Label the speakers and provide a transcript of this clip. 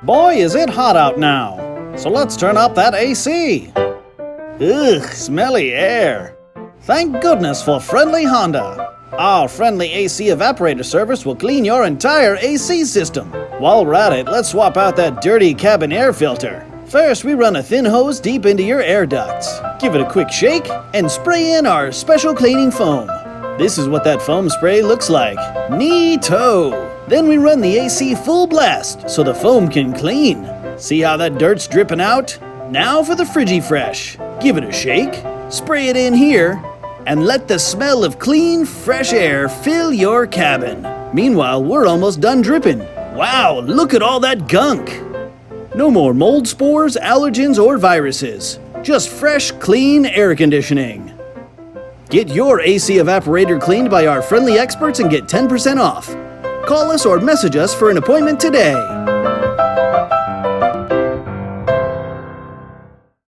Speaker 1: Boy, is it hot out now. So let's turn up that AC. Ugh, smelly air. Thank goodness for Friendly Honda. Our Friendly AC Evaporator Service will clean your entire AC system. While we're at it, let's swap out that dirty cabin air filter. First, we run a thin hose deep into your air ducts. Give it a quick shake and spray in our special cleaning foam. This is what that foam spray looks like. Nee-to. Then we run the AC full blast so the foam can clean. See how that dirt's dripping out? Now for the Fridgy Fresh. Give it a shake, spray it in here, and let the smell of clean, fresh air fill your cabin. Meanwhile, we're almost done dripping. Wow, look at all that gunk. No more mold spores, allergens, or viruses. Just fresh, clean air conditioning. Get your AC evaporator cleaned by our friendly experts and get 10% off. Call us or message us for an appointment today.